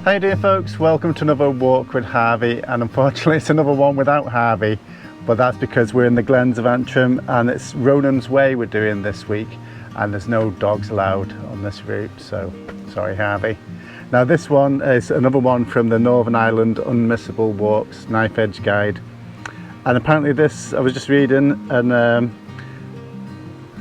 How you doing, folks? Welcome to another walk with Harvey, and unfortunately it's another one without Harvey, but that's because we're in the Glens of Antrim and it's Ronan's Way we're doing this week, and there's no dogs allowed on this route, so sorry Harvey. Now this one is another one from the Northern Ireland Unmissable Walks Knife Edge Guide, and apparently this, I was just reading, and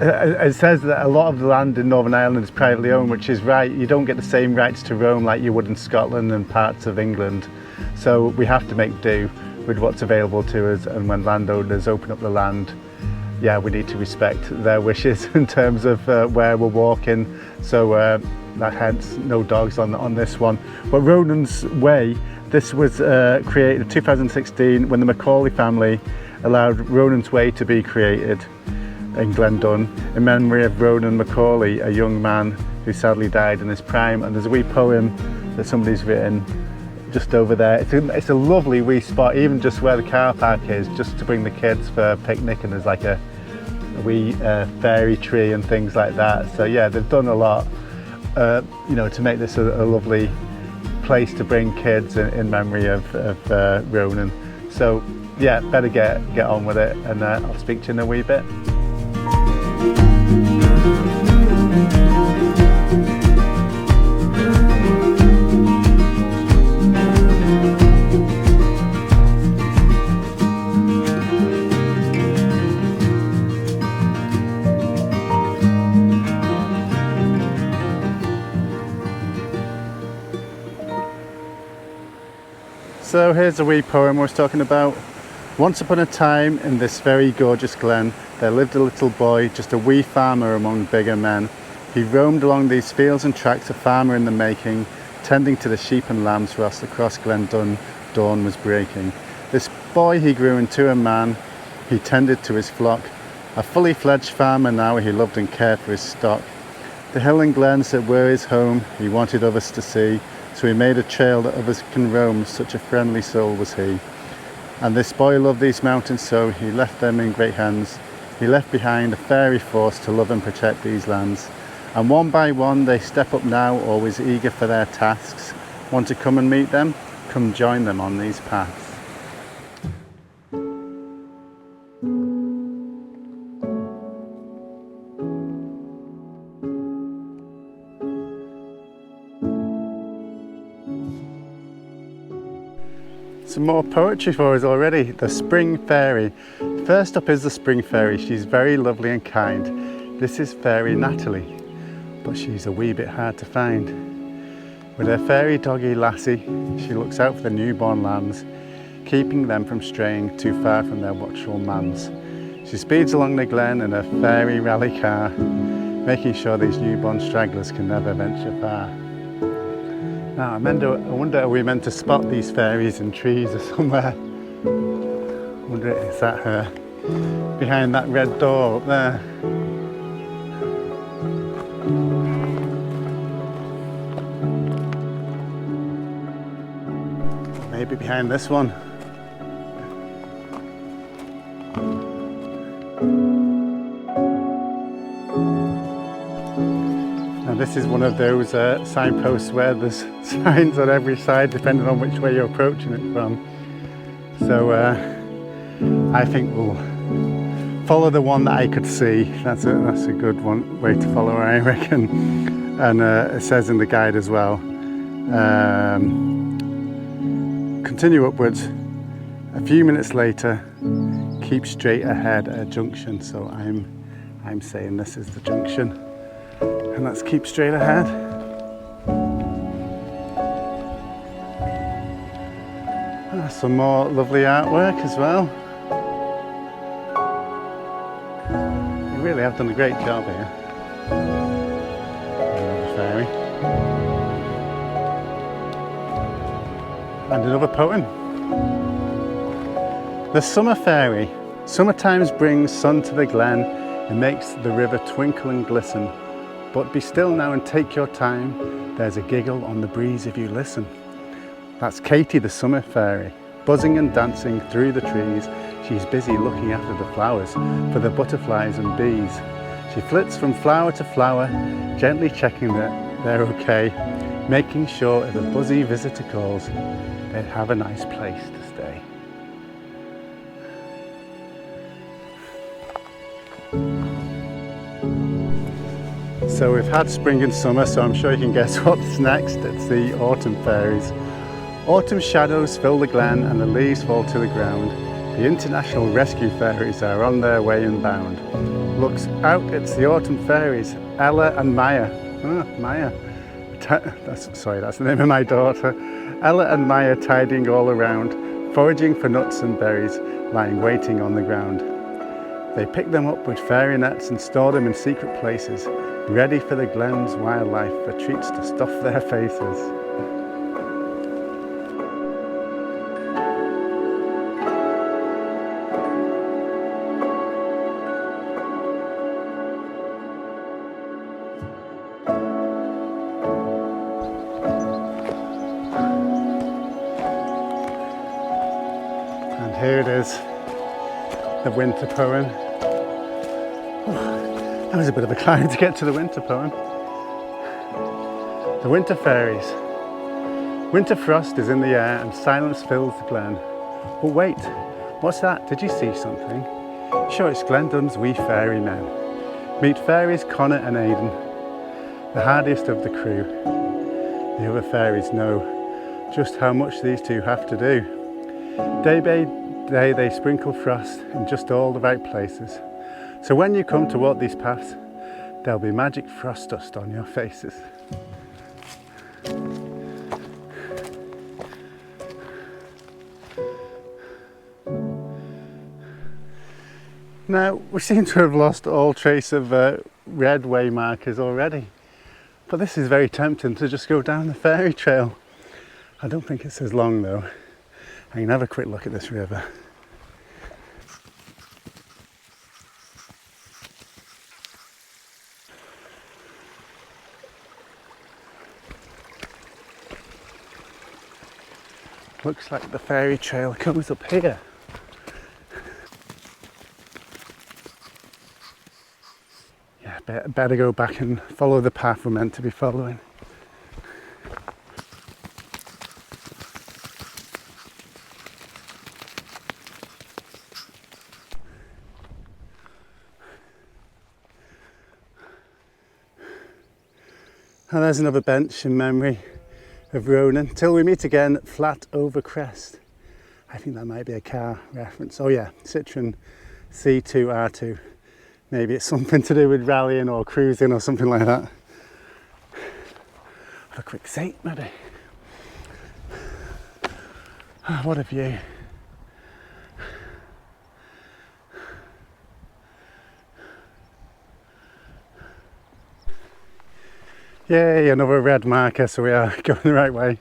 it says that a lot of the land in Northern Ireland is privately owned, which is right. You don't get the same rights to roam like you would in Scotland and parts of England. So we have to make do with what's available to us, and when landowners open up the land, yeah, we need to respect their wishes in terms of where we're walking. So that hence no dogs on this one. But Ronan's Way, this was created in 2016 when the Macaulay family allowed Ronan's Way to be created in Glendon in memory of Ronan Macaulay, a young man who sadly died in his prime. And there's a wee poem that somebody's written just over there. It's a lovely wee spot, even just where the car park is, just to bring the kids for a picnic, and there's like a wee fairy tree and things like that. So yeah, they've done a lot you know, to make this a lovely place to bring kids in memory of Ronan. So yeah, better get on with it, and I'll speak to you in a wee bit. So here's a wee poem I was talking about. Once upon a time in this very gorgeous glen, there lived a little boy, just a wee farmer among bigger men. He roamed along these fields and tracks, a farmer in the making, tending to the sheep and lambs whilst across Glendon dawn was breaking. This boy he grew into a man, he tended to his flock. A fully fledged farmer now, he loved and cared for his stock. The hill and glens that were his home, he wanted others to see, so he made a trail that others can roam, such a friendly soul was he. And this boy loved these mountains, so he left them in great hands. He left behind a fairy force to love and protect these lands. And one by one they step up now, always eager for their tasks. Want to come and meet them? Come join them on these paths. Some more poetry for us already. The Spring Fairy. First up is the Spring Fairy. She's very lovely and kind. This is Fairy Natalie, but she's a wee bit hard to find. With her fairy doggy Lassie, she looks out for the newborn lambs, keeping them from straying too far from their watchful mams. She speeds along the glen in a fairy rally car, making sure these newborn stragglers can never venture far. Now, I wonder, are we meant to spot these fairies in trees or somewhere? I wonder, is that her behind that red door up there? Maybe behind this one. This is one of those signposts where there's signs on every side depending on which way you're approaching it from. So I think we'll follow the one that I could see. That's a good way to follow, I reckon. And it says in the guide as well, continue upwards. A few minutes later, keep straight ahead at a junction. So I'm saying this is the junction. And let's keep straight ahead. Some more lovely artwork as well. You really have done a great job here. Another fairy. And another poem. The Summer Fairy. Summertimes brings sun to the glen. It makes the river twinkle and glisten. But be still now and take your time. There's a giggle on the breeze if you listen. That's Katie the Summer Fairy, buzzing and dancing through the trees. She's busy looking after the flowers for the butterflies and bees. She flits from flower to flower, gently checking that they're okay. making sure if a buzzy visitor calls, they have a nice place to stay. So we've had spring and summer, so I'm sure you can guess what's next. It's the autumn fairies. Autumn shadows fill the glen and the leaves fall to the ground. The international rescue fairies are on their way inbound. Looks out, it's the autumn fairies, Ella and Maya. Maya. That's the name of my daughter. Ella and Maya tidying all around, foraging for nuts and berries, lying waiting on the ground. They pick them up with fairy nets and store them in secret places, ready for the glen's wildlife for treats to stuff their faces. And here it is, the winter poem. That was a bit of a climb to get to the winter poem. The winter fairies. Winter frost is in the air and silence fills the glen. But wait, what's that? Did you see something? Sure, it's Glendon's wee fairy men. Meet fairies Connor and Aidan, the hardiest of the crew. The other fairies know just how much these two have to do. Day by day they sprinkle frost in just all the right places. So when you come to walk these paths, there'll be magic frost dust on your faces. Now, we seem to have lost all trace of red way markers already, but this is very tempting to just go down the fairy trail. I don't think it's as long though. I can have a quick look at this river. Looks like the fairy trail comes up here. Yeah, better go back and follow the path we're meant to be following. And there's another bench in memory of Ronan. Till we meet again, flat over crest. I think that might be a car reference. Oh yeah, Citroen C2R2. Maybe it's something to do with rallying or cruising or something like that. Have a quick seat maybe. Oh, what a view. Yay, another red marker, so we are going the right way.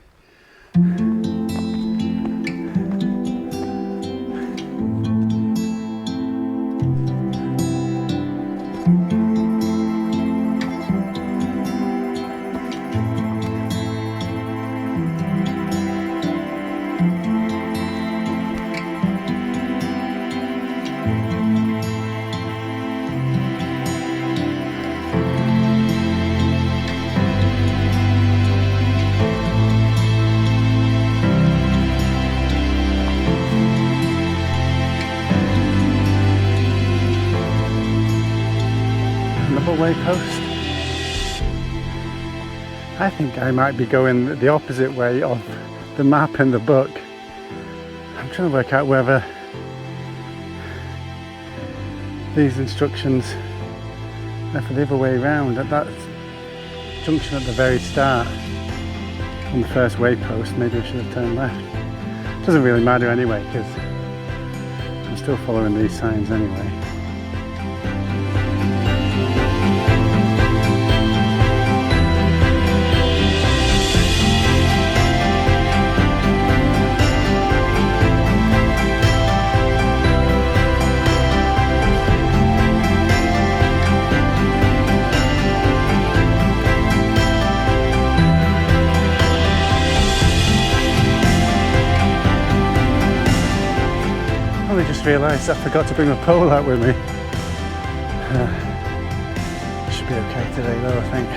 Post. I think I might be going the opposite way of the map in the book. I'm trying to work out whether these instructions are for the other way around. At that junction at the very start on the first waypost, maybe I should have turned left. It doesn't really matter anyway because I'm still following these signs anyway. I just realised I forgot to bring a pole out with me. Should be okay today though, I think.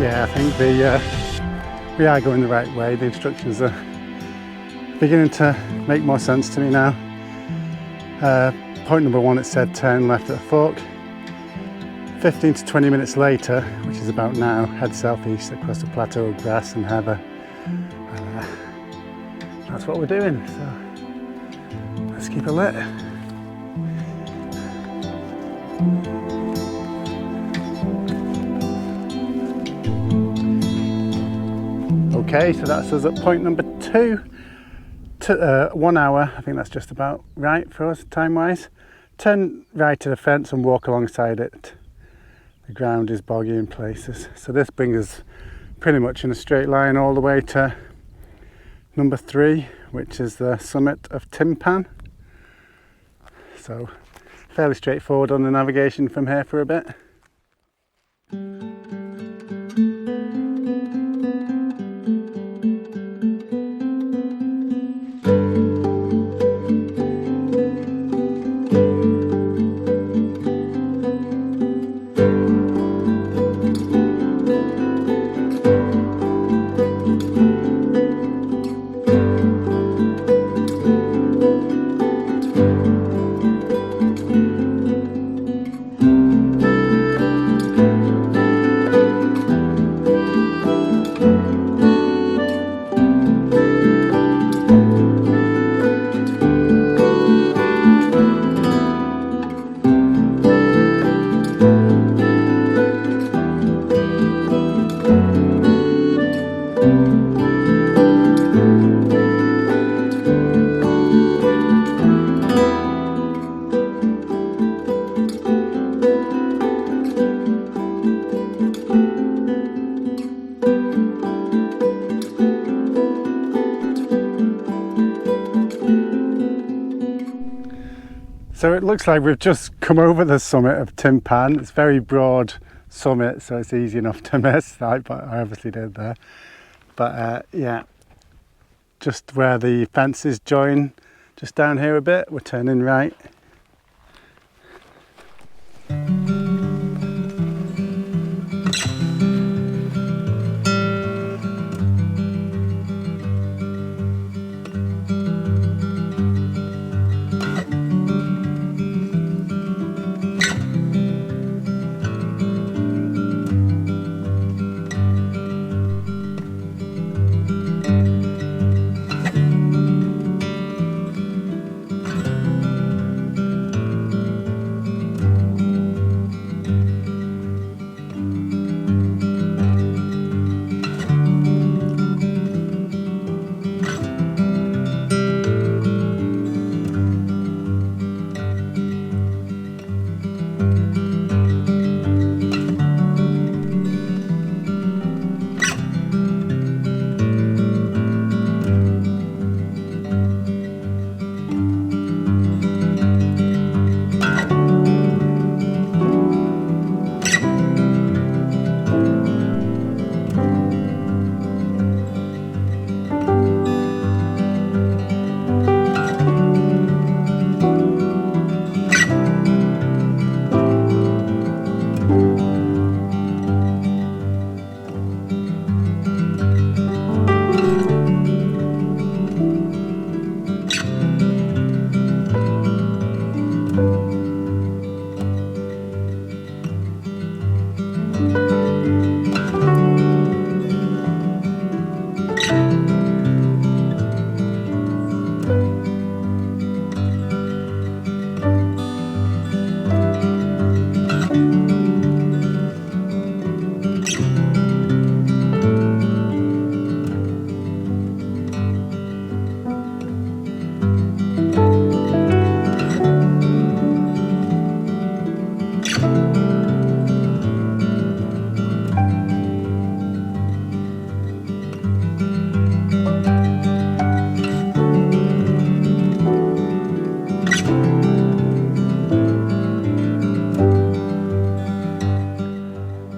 Yeah, I think we are going the right way. The instructions are beginning to make more sense to me now. Point number 1, it said turn left at the fork. 15 to 20 minutes later, which is about now, head southeast across a plateau of grass and heather. And that's what we're doing, so let's keep it lit. Okay, so that's us at point number 2. 1 hour, I think that's just about right for us time-wise. Turn right to the fence and walk alongside it. The ground is boggy in places. So this brings us pretty much in a straight line all the way to number 3, which is the summit of Timpan. So fairly straightforward on the navigation from here for a bit. So it looks like we've just come over the summit of Timpan. It's a very broad summit, so it's easy enough to miss that, but I obviously did there. But yeah, just where the fences join, just down here a bit, we're turning right.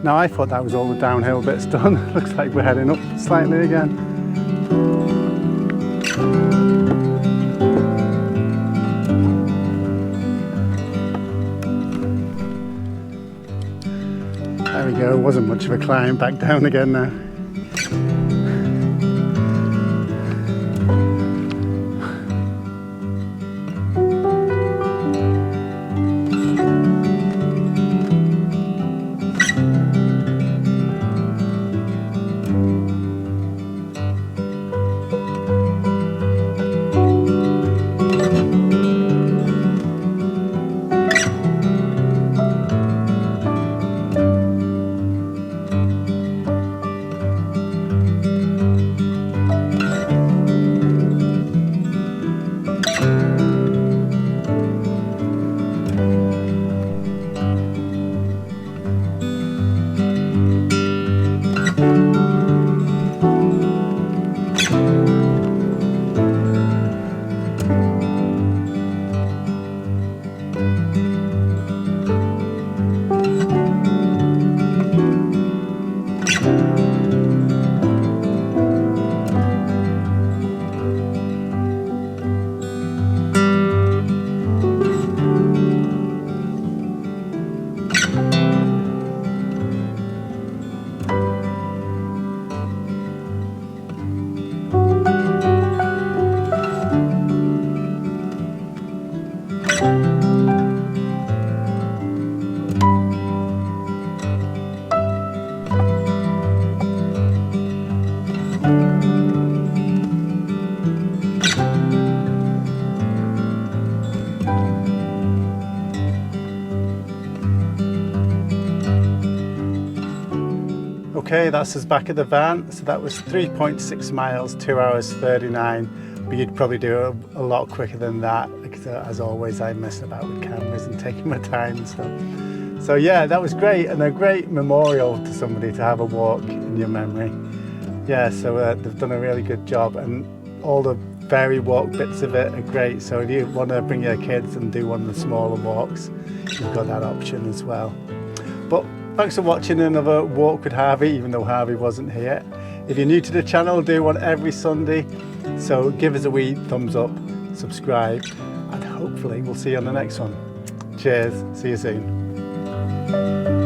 Now I thought that was all the downhill bits done. Looks like we're heading up slightly again. There we go, wasn't much of a climb back down again now. Okay, that's us back at the van. So that was 3.6 miles, 2 hours 39. But you'd probably do a lot quicker than that, because as always I mess about with cameras and taking my time. So yeah, that was great, and a great memorial to somebody to have a walk in your memory. Yeah, so they've done a really good job, and all the fairy walk bits of it are great. So if you want to bring your kids and do one of the smaller walks, you've got that option as well. But thanks for watching another walk with Harvey, even though Harvey wasn't here. If you're new to the channel, I do one every Sunday, so give us a wee thumbs up, subscribe, and hopefully we'll see you on the next one. Cheers, see you soon.